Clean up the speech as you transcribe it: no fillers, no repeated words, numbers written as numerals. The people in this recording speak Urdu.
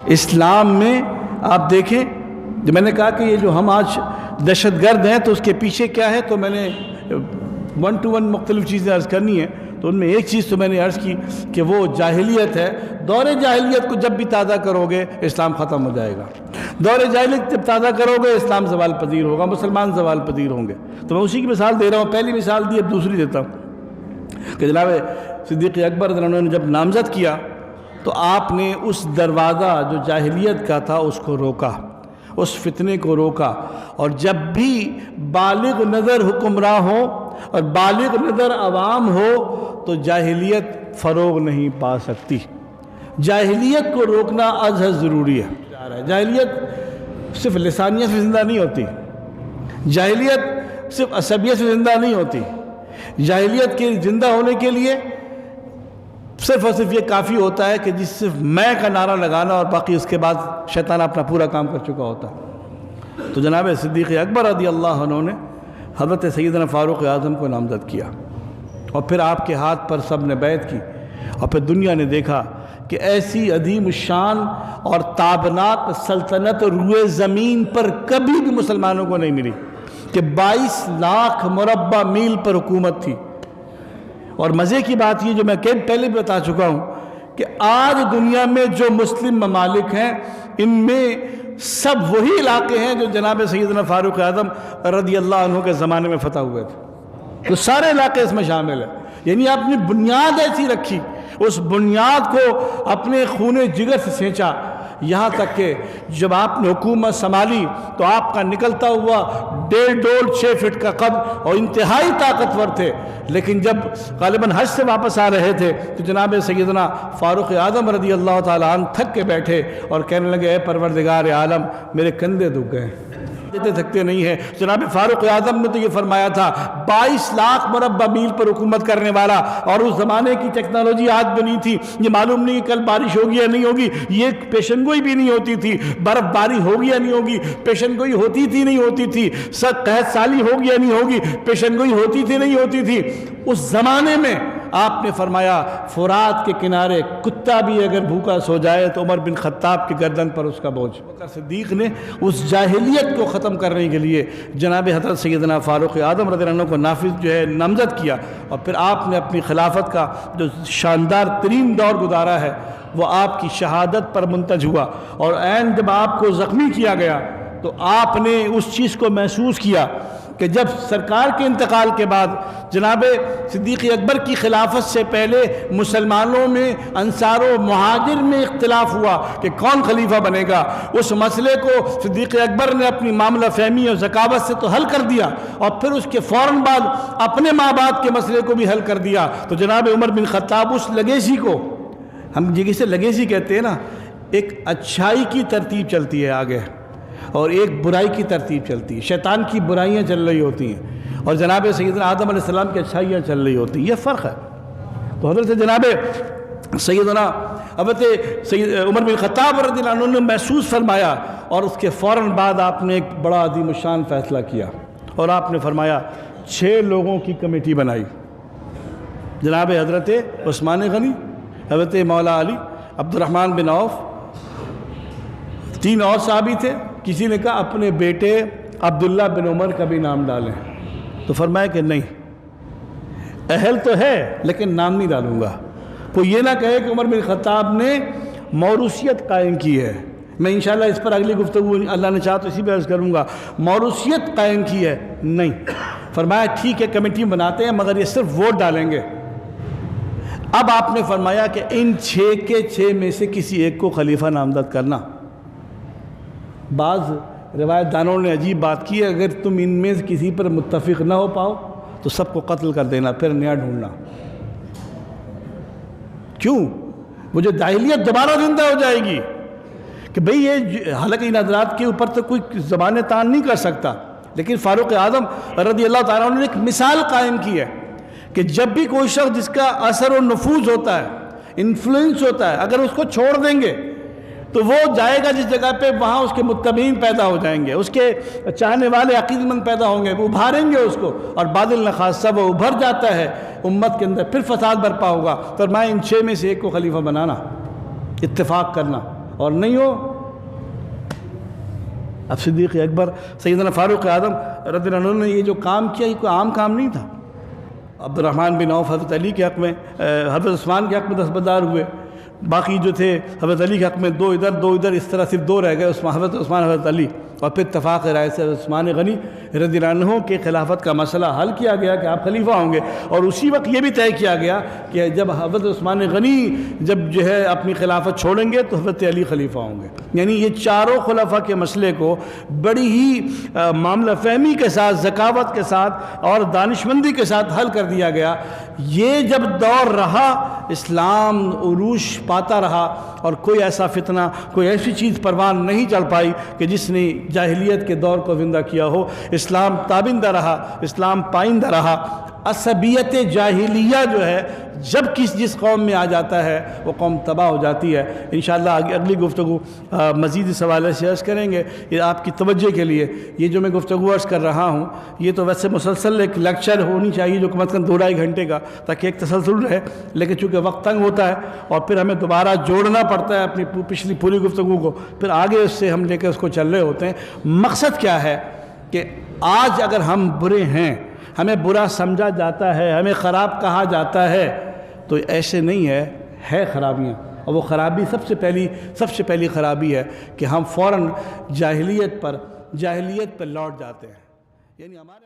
اسلام میں آپ دیکھیں، جو میں نے کہا کہ یہ جو ہم آج دہشت گرد ہیں تو اس کے پیچھے کیا ہے، تو میں نے 1 to 1 مختلف چیزیں عرض کرنی ہیں، تو ان میں ایک چیز تو میں نے عرض کی کہ وہ جاہلیت ہے۔ دور جاہلیت کو جب بھی تازہ کرو گے اسلام ختم ہو جائے گا، دور جاہلیت جب تازہ کرو گے اسلام زوال پذیر ہوگا، مسلمان زوال پذیر ہوں گے۔ تو میں اسی کی مثال دے رہا ہوں، پہلی مثال دی، اب دوسری دیتا ہوں کہ جناب صدیق اکبر رضی اللہ عنہ نے جب نامزد کیا تو آپ نے اس دروازہ جو جاہلیت کا تھا اس کو روکا، اس فتنے کو روکا، اور جب بھی بالغ نظر حکمراں ہو اور بالغ نظر عوام ہو تو جاہلیت فروغ نہیں پا سکتی۔ جاہلیت کو روکنا ازحد ضروری ہے۔ جاہلیت صرف لسانیت سے زندہ نہیں ہوتی، جاہلیت صرف عصبیت سے زندہ نہیں ہوتی۔ جاہلیت کے زندہ ہونے کے لیے صرف اور صرف یہ کافی ہوتا ہے کہ جس صرف میں کا نعرہ لگانا، اور باقی اس کے بعد شیطان اپنا پورا کام کر چکا ہوتا ہے۔ تو جناب صدیق اکبر رضی اللہ عنہ نے حضرت سیدنا فاروق اعظم کو نامزد کیا، اور پھر آپ کے ہاتھ پر سب نے بیعت کی، اور پھر دنیا نے دیکھا کہ ایسی عظیم الشان اور تابناک سلطنت روئے زمین پر کبھی بھی مسلمانوں کو نہیں ملی، کہ 22 لاکھ مربع میل پر حکومت تھی۔ اور مزے کی بات یہ جو میں پہلے بھی بتا چکا ہوں کہ آج دنیا میں جو مسلم ممالک ہیں ان میں سب وہی علاقے ہیں جو جناب سیدنا فاروق اعظم رضی اللہ عنہ کے زمانے میں فتح ہوئے تھے، تو سارے علاقے اس میں شامل ہیں۔ یعنی آپ نے بنیاد ایسی رکھی، اس بنیاد کو اپنے خون جگر سے سینچا، یہاں تک کہ جب آپ نے حکومت سنبھالی تو آپ کا نکلتا ہوا 1.5 6 فٹ کا قد اور انتہائی طاقتور تھے، لیکن جب غالباً حج سے واپس آ رہے تھے تو جناب سیدنا فاروق اعظم رضی اللہ تعالیٰ عنہ تھک کے بیٹھے اور کہنے لگے، اے پروردگار عالم میرے کندھے دکھ گئے، دیتے تھکتے نہیں ہیں۔ جناب فاروق اعظم نے تو یہ فرمایا تھا 22 لاکھ مربع میل پر حکومت کرنے والا، اور اس زمانے کی ٹیکنالوجی آج بھی نہیں تھی، یہ معلوم نہیں کہ کل بارش ہوگی یا نہیں ہوگی، یہ پیشن گوئی بھی نہیں ہوتی تھی، برف باری ہوگی یا نہیں ہوگی، پیشن گوئی ہوتی تھی نہیں ہوتی تھی، قحط سالی ہوگی یا نہیں ہوگی، پیشن گوئی ہوتی تھی نہیں ہوتی تھی۔ اس زمانے میں آپ نے فرمایا فرات کے کنارے کتا بھی اگر بھوکا سو جائے تو عمر بن خطاب کی گردن پر اس کا بوجھ۔ بکر صدیق نے اس جاہلیت کو ختم کرنے کے لیے جناب حضرت سیدنا فاروق اعظم رضی اللہ عنہ کو نافذ نامزد کیا، اور پھر آپ نے اپنی خلافت کا جو شاندار ترین دور گزارا ہے وہ آپ کی شہادت پر منتج ہوا، اور عین جب آپ کو زخمی کیا گیا تو آپ نے اس چیز کو محسوس کیا کہ جب سرکار کے انتقال کے بعد جناب صدیق اکبر کی خلافت سے پہلے مسلمانوں میں انصار و مہاجر میں اختلاف ہوا کہ کون خلیفہ بنے گا، اس مسئلے کو صدیق اکبر نے اپنی معاملہ فہمی اور ذکاوت سے تو حل کر دیا، اور پھر اس کے فوراً بعد اپنے ماں باپ کے مسئلے کو بھی حل کر دیا۔ تو جناب عمر بن خطاب اس لیگیسی کو، ہم جسے لیگیسی کہتے ہیں نا، ایک اچھائی کی ترتیب چلتی ہے آگے اور ایک برائی کی ترتیب چلتی ہے، شیطان کی برائیاں چل رہی ہوتی ہیں اور جناب سیدنا آدم علیہ السلام کی اچھائیاں چل رہی ہوتی ہیں، یہ فرق ہے۔ تو حضرت جناب سیدنا عمر بن خطاب رضی اللہ عنہ نے محسوس فرمایا، اور اس کے فوراً بعد آپ نے ایک بڑا عظیم الشان فیصلہ کیا، اور آپ نے فرمایا 6 لوگوں کی کمیٹی بنائی، جناب حضرت عثمان غنی، حضرت مولا علی، عبد الرحمن بن عوف، 3 اور صحابی تھے، کسی نے کہا اپنے بیٹے عبداللہ بن عمر کا بھی نام ڈالیں، تو فرمایا کہ نہیں، اہل تو ہے لیکن نام نہیں ڈالوں گا۔ کوئی یہ نہ کہے کہ عمر بن خطاب نے موروثیت قائم کی ہے، میں انشاءاللہ اس پر اگلی گفتگو اللہ نے چاہا تو اسی پہ عرض کروں گا، موروثیت قائم کی ہے نہیں۔ فرمایا ٹھیک ہے کمیٹی بناتے ہیں مگر یہ صرف ووٹ ڈالیں گے۔ اب آپ نے فرمایا کہ ان 6 کے 6 میں سے کسی ایک کو خلیفہ نامزد کرنا۔ بعض روایت دانوں نے عجیب بات کی ہے، اگر تم ان میں سے کسی پر متفق نہ ہو پاؤ تو سب کو قتل کر دینا، پھر نیا ڈھونڈنا۔ کیوں؟ وہ جو جاہلیت دوبارہ زندہ ہو جائے گی کہ بھئی یہ، حالانکہ ان حضرات کے اوپر تو کوئی زبان تان نہیں کر سکتا، لیکن فاروق اعظم رضی اللہ تعالیٰ عنہ نے ایک مثال قائم کی ہے کہ جب بھی کوئی شخص جس کا اثر و نفوذ ہوتا ہے، انفلوئنس ہوتا ہے، اگر اس کو چھوڑ دیں گے تو وہ جائے گا جس جگہ پہ، وہاں اس کے متبعین پیدا ہو جائیں گے، اس کے چاہنے والے عقیدت مند پیدا ہوں گے، وہ ابھاریں گے اس کو، اور بعد الخاصہ وہ ابھر جاتا ہے امت کے اندر، پھر فساد برپا ہوگا۔ فرمایا ان 6 میں سے ایک کو خلیفہ بنانا، اتفاق کرنا، اور نہیں ہو اب صدیق اکبر سیدنا فاروق اعظم رضی اللہ عنہ نے یہ جو کام کیا یہ کوئی عام کام نہیں تھا. عبد الرحمن بن عوف حضرت علی کے حق میں، حضرت عثمان کے حق میں دستبردار ہوئے، باقی جو تھے حضرت علی کے حق میں دو ادھر اس طرح صرف دو رہ گئے، حضرت عثمان حضرت علی. اور پھر اتفاق رائے سے عثمان غنی رضی اللہ عنہ کے خلافت کا مسئلہ حل کیا گیا کہ آپ خلیفہ ہوں گے. اور اسی وقت یہ بھی طے کیا گیا کہ جب حضرت عثمان غنی جب جو ہے اپنی خلافت چھوڑیں گے تو حضرت علی خلیفہ ہوں گے. یعنی یہ چاروں خلفاء کے مسئلے کو بڑی ہی معاملہ فہمی کے ساتھ، ذکاوت کے ساتھ اور دانشمندی کے ساتھ حل کر دیا گیا. یہ جب دور رہا اسلام عروج پاتا رہا اور کوئی ایسا فتنہ، کوئی ایسی چیز پروان نہیں چل پائی کہ جس نے جاہلیت کے دور کو زندہ کیا ہو. اسلام تابندہ رہا، اسلام پائندہ رہا. عصبیت جاہلیہ جو ہے جب جس قوم میں آ جاتا ہے وہ قوم تباہ ہو جاتی ہے. انشاءاللہ اگلی گفتگو مزید اس حوالے سے عرض کریں گے. یہ آپ کی توجہ کے لیے یہ جو میں گفتگو عرض کر رہا ہوں یہ تو ویسے مسلسل ایک لیکچر ہونی چاہیے جو کم از کم 2-2.5 گھنٹے کا، تاکہ ایک تسلسل رہے. لیکن چونکہ وقت تنگ ہوتا ہے اور پھر ہمیں دوبارہ جوڑنا پڑتا ہے اپنی پچھلی پوری گفتگو کو، پھر آگے اس سے ہم لے کے اس کو چل رہے ہوتے ہیں. مقصد کیا ہے کہ آج اگر ہم برے ہیں، ہمیں برا سمجھا جاتا ہے، ہمیں خراب کہا جاتا ہے، تو ایسے نہیں ہے خرابیاں. اور وہ خرابی سب سے پہلی خرابی ہے کہ ہم فوراً جاہلیت پر لوٹ جاتے ہیں. یعنی ہمارے